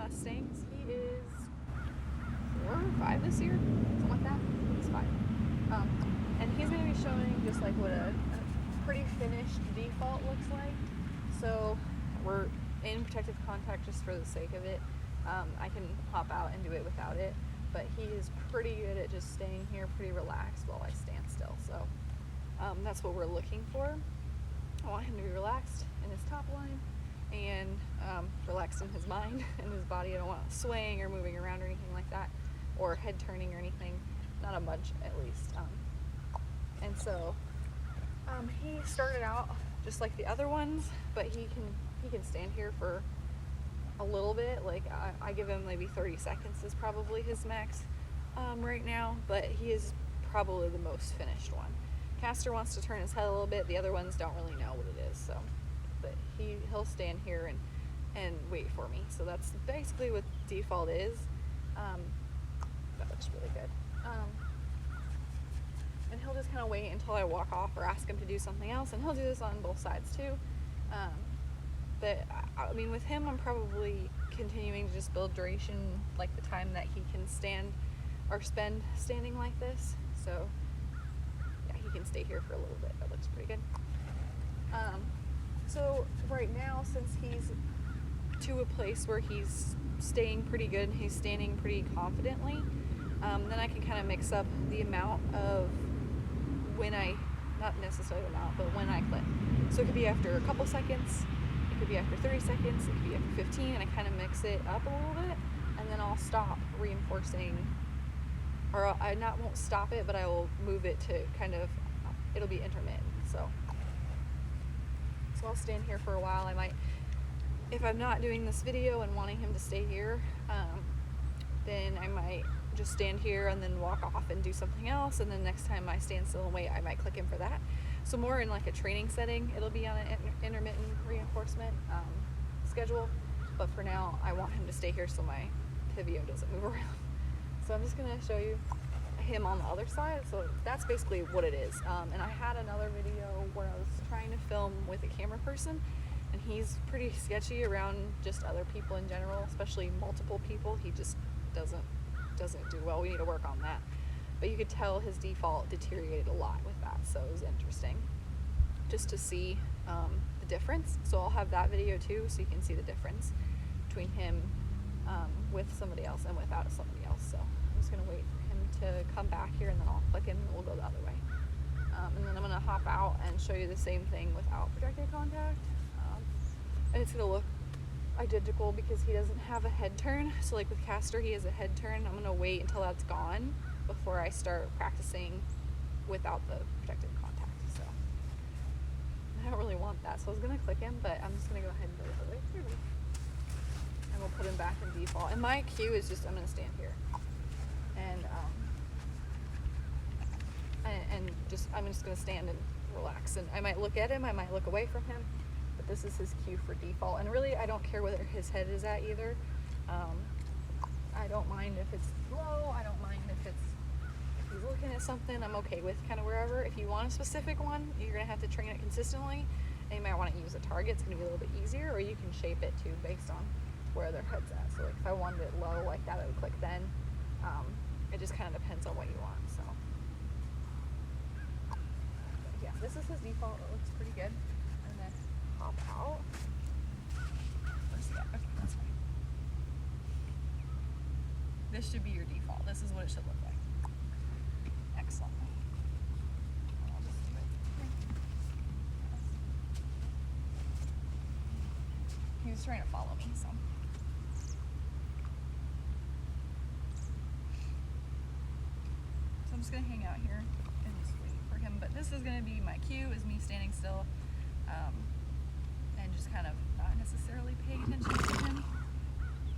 Mustangs. He is 4 or 5 this year, something like that. He's 5. And he's going to be showing just like what a pretty finished default looks like. So we're in protective contact just for the sake of it. I can hop out and do it without it, but he is pretty good at just staying here pretty relaxed while I stand still. So that's what we're looking for. I want him to be relaxed in his top line and relaxed in his mind and his body. I don't want swaying or moving around or anything like that, or head turning or anything, not a bunch at least. And so he started out just like the other ones, but he can stand here for a little bit. Like I give him maybe 30 seconds is probably his max right now, but he is probably the most finished one. Castor wants to turn his head a little bit. The other ones don't really know what it is, so but he'll stand here and wait for me. So that's basically what default is. That looks really good. And he'll just kind of wait until I walk off or ask him to do something else, and he'll do this on both sides too. But I mean, with him, I'm probably continuing to just build duration, like the time that he can stand or spend standing like this. So yeah, he can stay here for a little bit. That looks pretty good. So right now, since he's to a place where he's staying pretty good and he's standing pretty confidently, then I can kind of mix up the amount of when not necessarily the amount, but when I clip. So it could be after a couple seconds, it could be after 30 seconds, it could be after 15, and I kind of mix it up a little bit, and then I'll stop reinforcing, or I won't stop it, but I will move it to kind of, it'll be intermittent. So I'll stand here for a while. I might, if I'm not doing this video and wanting him to stay here, then I might just stand here and then walk off and do something else, and then next time I stand still and wait, I might click him for that. So more in like a training setting, it'll be on an intermittent reinforcement schedule, but for now I want him to stay here so my Pivio doesn't move around. So I'm just going to show you him on the other side. So that's basically what it is. And I had another video where I was trying to film with a camera person, and he's pretty sketchy around just other people in general, especially multiple people. He just doesn't do well. We need to work on that. But you could tell his default deteriorated a lot with that, so it was interesting just to see the difference. So I'll have that video too, so you can see the difference between him with somebody else and without somebody else. So I'm just going to wait for him to come back here, and then I'll click him and we'll go the other way. And then I'm going to hop out and show you the same thing without protected contact. And it's going to look identical because he doesn't have a head turn. So like with Castor, he has a head turn. I'm going to wait until that's gone before I start practicing without the protected contact. So I don't really want that, so I was going to click him, but I'm just going to go ahead and go the other way through. And we'll put him back in default. And my cue is just, I'm going to stand here. And just, I'm just going to stand and relax. And I might look at him, I might look away from him, but this is his cue for default. And really, I don't care whether his head is at either. I don't mind if it's low, I don't mind if he's looking at something. I'm okay with kind of wherever. If you want a specific one, you're going to have to train it consistently, and you might want to use a target. It's going to be a little bit easier, or you can shape it too based on where their head's at. So like if I wanted it low like that, I would click then. It just kind of depends on what you want. So yeah, this is his default. It looks pretty good. And then hop out. Where's he at? Okay, that's fine. This should be your default. This is what it should look like. Excellent. I'll just do it here. He was trying to follow me, so. So I'm just going to hang out here and just wait for him. But this is going to be my cue, is me standing still and just kind of not necessarily paying attention to him.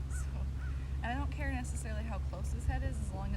So, and I don't care necessarily how close his head is, as long